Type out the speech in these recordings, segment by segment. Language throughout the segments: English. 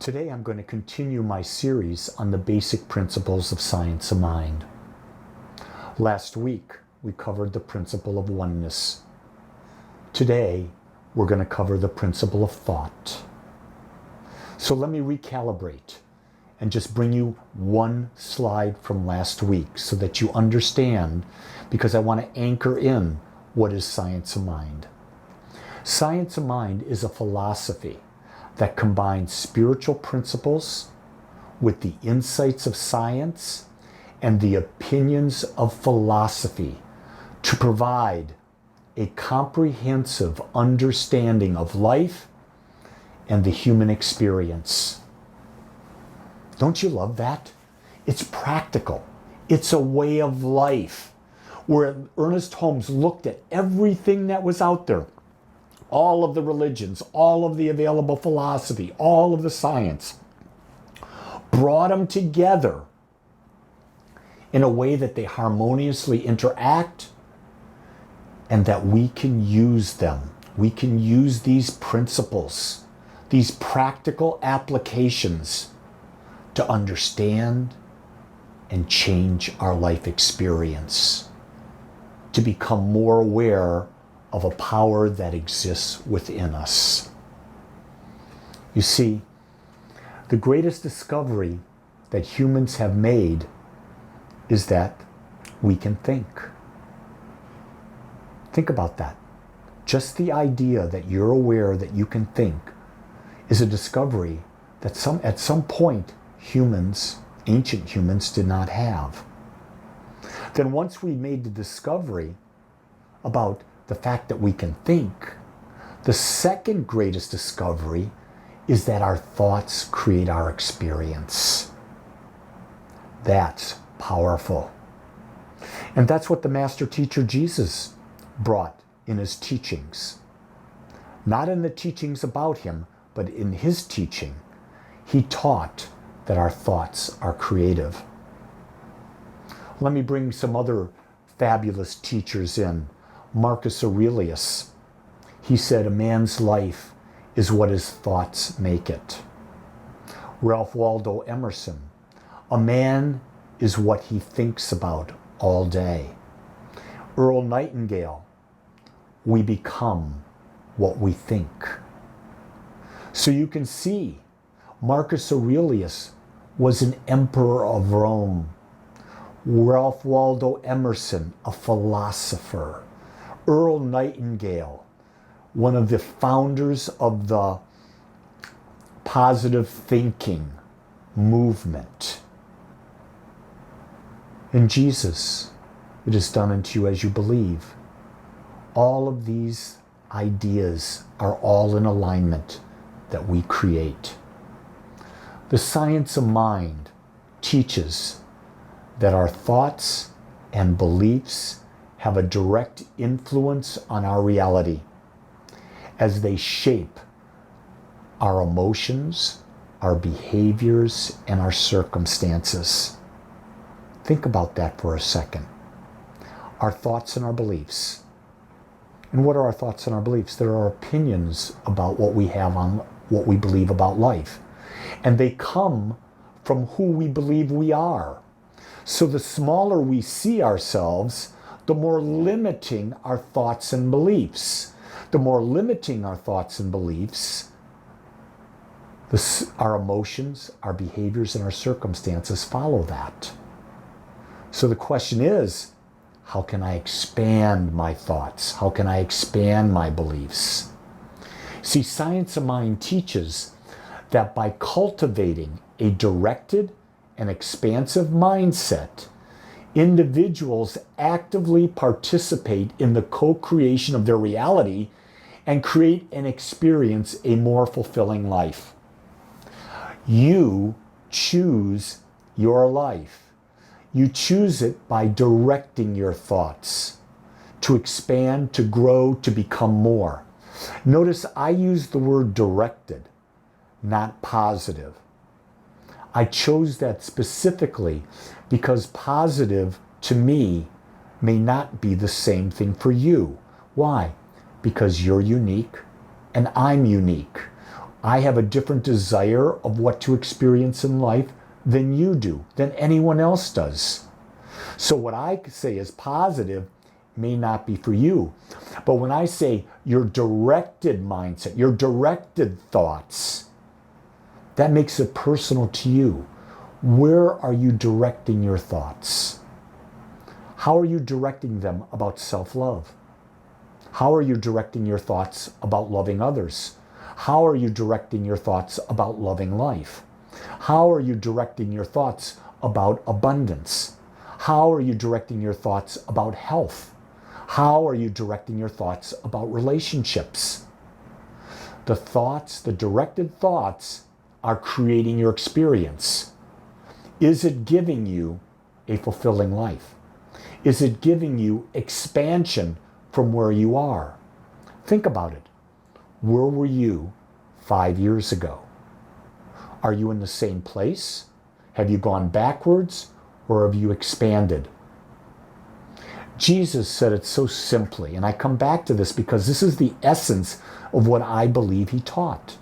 Today I'm going to continue my series on the basic principles of science of mind. Last week we covered the principle of oneness. Today we're going to cover the principle of thought. So let me recalibrate and just bring you one slide from last week so that you understand, because I want to anchor in what is science of mind. Science of mind is a philosophy that combines spiritual principles with the insights of science and the opinions of philosophy to provide a comprehensive understanding of life and the human experience. Don't you love that? It's practical. It's a way of life. Where Ernest Holmes looked at everything that was out there, all of the religions, all of the available philosophy, all of the science, brought them together in a way that they harmoniously interact and that we can use them. We can use these principles, these practical applications to understand and change our life experience, to become more aware of a power that exists within us. You see, the greatest discovery that humans have made is that we can think. Think about that. Just the idea that you're aware that you can think is a discovery that at some point humans, ancient humans, did not have. Then once we made the discovery about the fact that we can think, the second greatest discovery is that our thoughts create our experience. That's powerful. And that's what the master teacher Jesus brought in his teachings. Not in the teachings about him, but in his teaching, he taught that our thoughts are creative. Let me bring some other fabulous teachers in. Marcus Aurelius, he said, a man's life is what his thoughts make it. Ralph Waldo Emerson, a man is what he thinks about all day. Earl Nightingale, we become what we think. So you can see, Marcus Aurelius was an emperor of Rome. Ralph Waldo Emerson, a philosopher. Earl Nightingale, one of the founders of the positive thinking movement. In Jesus, it is done unto you as you believe. All of these ideas are all in alignment that we create. The science of mind teaches that our thoughts and beliefs have a direct influence on our reality as they shape our emotions, our behaviors, and our circumstances. Think about that for a second. Our thoughts and our beliefs. And what are our thoughts and our beliefs? There are opinions about what we have on what we believe about life. And they come from who we believe we are. So the smaller we see ourselves, the more limiting our thoughts and beliefs. The more limiting our thoughts and beliefs, our emotions, our behaviors, and our circumstances follow that. So the question is, how can I expand my thoughts? How can I expand my beliefs? See, science of mind teaches that by cultivating a directed and expansive mindset, individuals actively participate in the co-creation of their reality and create and experience a more fulfilling life. You choose your life. You choose it by directing your thoughts to expand, to grow, to become more. Notice I use the word directed, not positive. I chose that specifically because positive to me may not be the same thing for you. Why? Because you're unique and I'm unique. I have a different desire of what to experience in life than you do, than anyone else does. So what I say is positive may not be for you. But when I say your directed mindset, your directed thoughts, that makes it personal to you. Where are you directing your thoughts? How are you directing them about self-love? How are you directing your thoughts about loving others? How are you directing your thoughts about loving life? How are you directing your thoughts about abundance? How are you directing your thoughts about health? How are you directing your thoughts about relationships? The thoughts, the directed thoughts, are creating your experience. Is it giving you a fulfilling life? Is it giving you expansion from where you are? Think about it. Where were you 5 years ago? Are you in the same place? Have you gone backwards, or have you expanded? Jesus said it so simply, and I come back to this because this is the essence of what I believe he taught.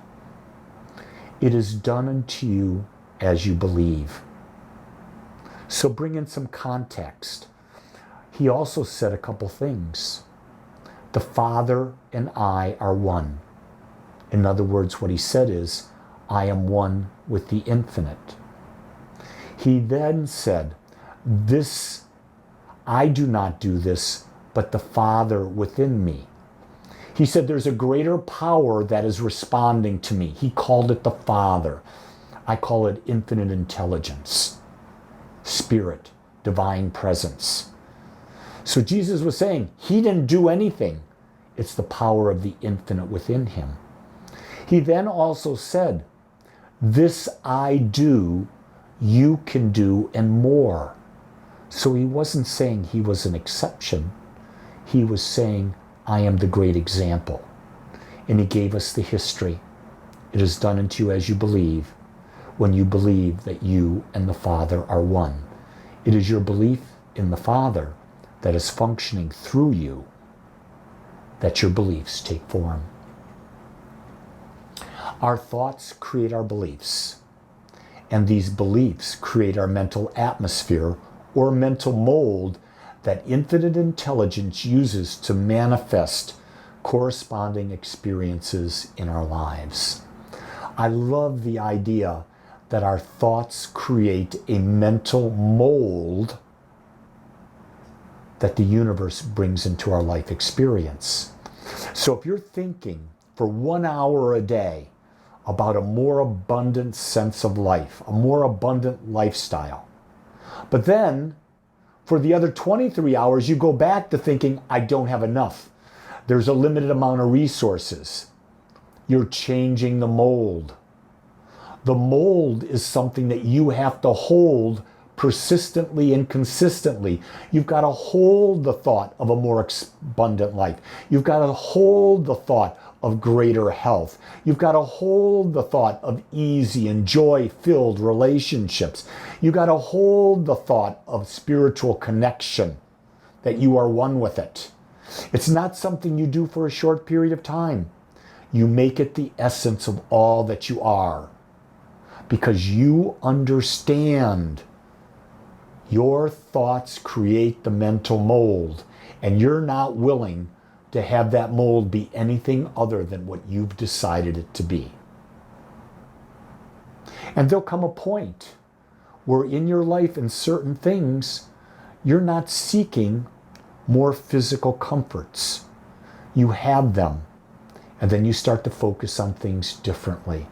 It is done unto you as you believe. So bring in some context. He also said a couple things. The Father and I are one. In other words, what he said is, I am one with the infinite. He then said, this, I do not do this, but the Father within me. He said there's a greater power that is responding to me. He called it the Father. I call it infinite intelligence, spirit, divine presence. So Jesus was saying he didn't do anything. It's the power of the infinite within him. He then also said, this I do, you can do, and more. So he wasn't saying he was an exception. He was saying, I am the great example. And he gave us the history. It is done unto you as you believe, when you believe that you and the Father are one. It is your belief in the Father that is functioning through you that your beliefs take form. Our thoughts create our beliefs, and these beliefs create our mental atmosphere or mental mold that infinite intelligence uses to manifest corresponding experiences in our lives. I love the idea that our thoughts create a mental mold that the universe brings into our life experience. So if you're thinking for 1 hour a day about a more abundant sense of life, a more abundant lifestyle, but then for the other 23 hours, you go back to thinking, I don't have enough. There's a limited amount of resources. You're changing the mold. The mold is something that you have to hold persistently and consistently. You've got to hold the thought of a more abundant life. You've got to hold the thought of greater health. You've got to hold the thought of easy and joy-filled relationships. You've got to hold the thought of spiritual connection, that you are one with it. It's not something you do for a short period of time. You make it the essence of all that you are, because you understand your thoughts create the mental mold, and you're not willing to have that mold be anything other than what you've decided it to be. And there'll come a point where in your life, in certain things, you're not seeking more physical comforts. You have them, and then you start to focus on things differently.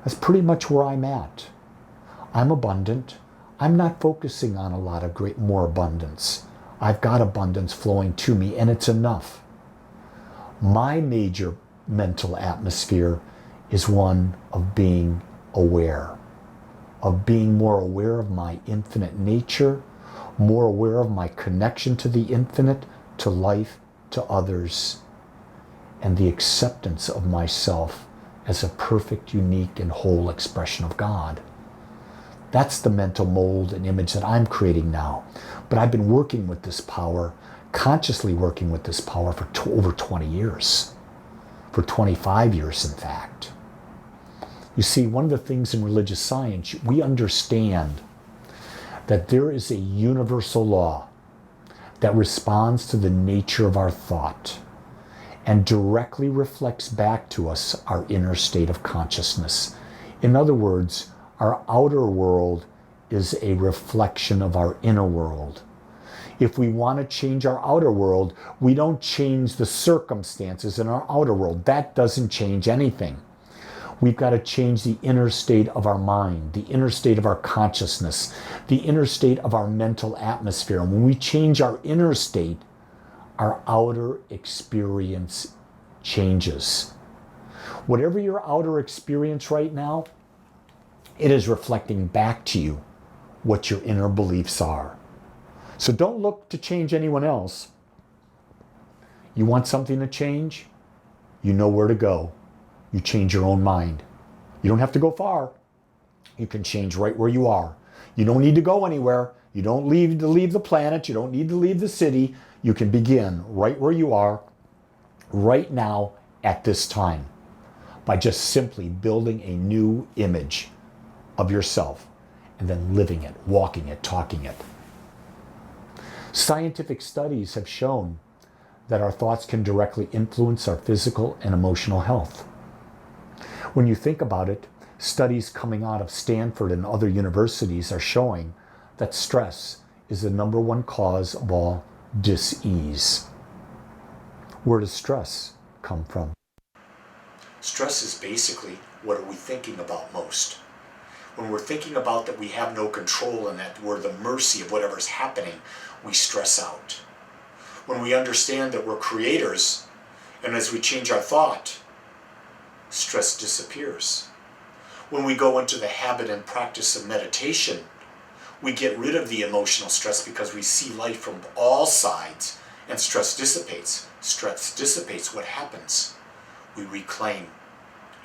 That's pretty much where I'm at. I'm abundant. I'm not focusing on a lot of more abundance. I've got abundance flowing to me, and it's enough. My major mental atmosphere is one of being aware, of being more aware of my infinite nature, more aware of my connection to the infinite, to life, to others, and the acceptance of myself as a perfect, unique, and whole expression of God. That's the mental mold and image that I'm creating now. But I've been working with this power, consciously working with this power for over 20 years. For 25 years, in fact. You see, one of the things in religious science, we understand that there is a universal law that responds to the nature of our thought and directly reflects back to us our inner state of consciousness. In other words, our outer world is a reflection of our inner world. If we want to change our outer world, we don't change the circumstances in our outer world. That doesn't change anything. We've got to change the inner state of our mind, the inner state of our consciousness, the inner state of our mental atmosphere. And when we change our inner state, our outer experience changes. Whatever your outer experience right now, it is reflecting back to you what your inner beliefs are. So don't look to change anyone else. You want something to change? You know where to go. You change your own mind. You don't have to go far. You can change right where you are. You don't need to go anywhere. You don't need to leave the planet. You don't need to leave the city. You can begin right where you are, right now, at this time, by just simply building a new image of yourself and then living it, walking it, talking it. Scientific studies have shown that our thoughts can directly influence our physical and emotional health. When you think about it, studies coming out of Stanford and other universities are showing that stress is the #1 cause of all dis-ease. Where does stress come from? Stress is basically, what are we thinking about most? When we're thinking about that we have no control and that we're the mercy of whatever's happening, we stress out. When we understand that we're creators, and as we change our thought, stress disappears. When we go into the habit and practice of meditation, we get rid of the emotional stress because we see life from all sides, and stress dissipates. Stress dissipates. What happens? We reclaim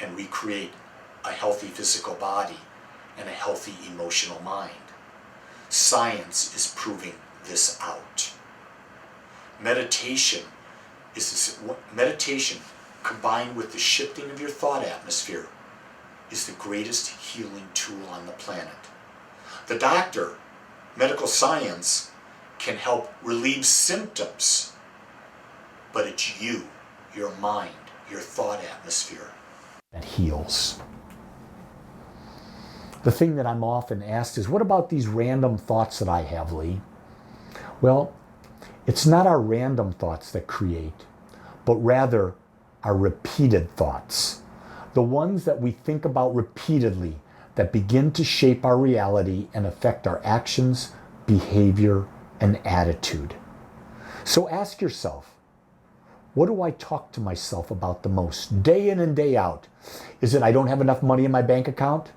and recreate a healthy physical body and a healthy emotional mind. Science is proving this out. Meditation combined with the shifting of your thought atmosphere is the greatest healing tool on the planet. The doctor, medical science, can help relieve symptoms, but it's you, your mind, your thought atmosphere that heals. The thing that I'm often asked is, what about these random thoughts that I have, Lee? Well, it's not our random thoughts that create, but rather our repeated thoughts. The ones that we think about repeatedly that begin to shape our reality and affect our actions, behavior, and attitude. So ask yourself, what do I talk to myself about the most, day in and day out? Is it I don't have enough money in my bank account?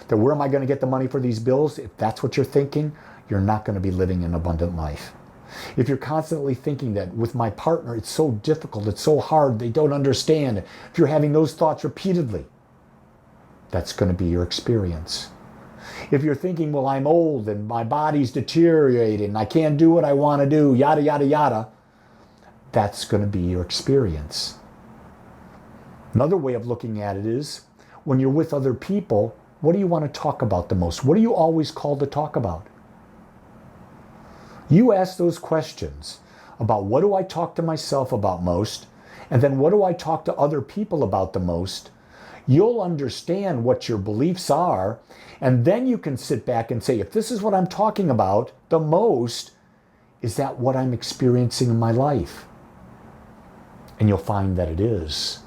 That where am I going to get the money for these bills? If that's what you're thinking, you're not going to be living an abundant life. If you're constantly thinking that with my partner, it's so difficult, it's so hard, they don't understand. If you're having those thoughts repeatedly, that's going to be your experience. If you're thinking, well, I'm old and my body's deteriorating and I can't do what I want to do, yada, yada, yada, that's going to be your experience. Another way of looking at it is, when you're with other people, what do you want to talk about the most? What are you always called to talk about? You ask those questions about what do I talk to myself about most, and then what do I talk to other people about the most, you'll understand what your beliefs are, and then you can sit back and say, if this is what I'm talking about the most, is that what I'm experiencing in my life? And you'll find that it is.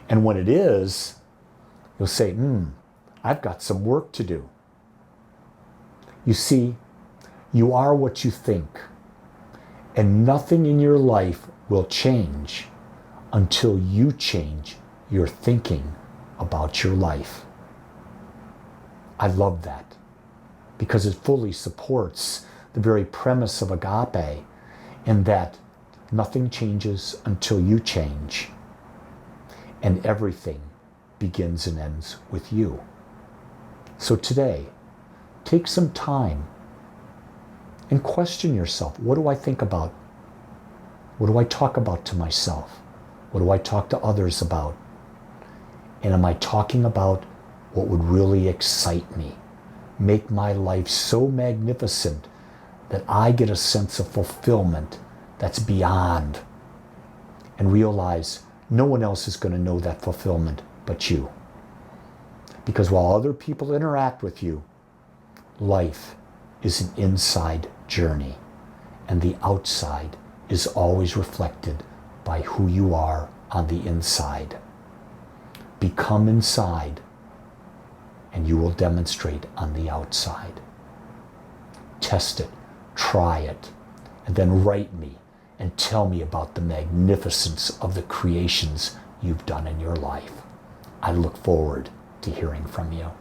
And when it is, you'll say, I've got some work to do. You see, you are what you think, and nothing in your life will change until you change your thinking about your life. I love that because it fully supports the very premise of Agape, in that nothing changes until you change, and everything begins and ends with you. So today, take some time and question yourself. What do I think about? What do I talk about to myself? What do I talk to others about? And am I talking about what would really excite me, make my life so magnificent that I get a sense of fulfillment that's beyond, and realize no one else is going to know that fulfillment but you. Because while other people interact with you, life is an inside journey, and the outside is always reflected by who you are on the inside. Become inside, and you will demonstrate on the outside. Test it, try it, and then write me and tell me about the magnificence of the creations you've done in your life. I look forward to hearing from you.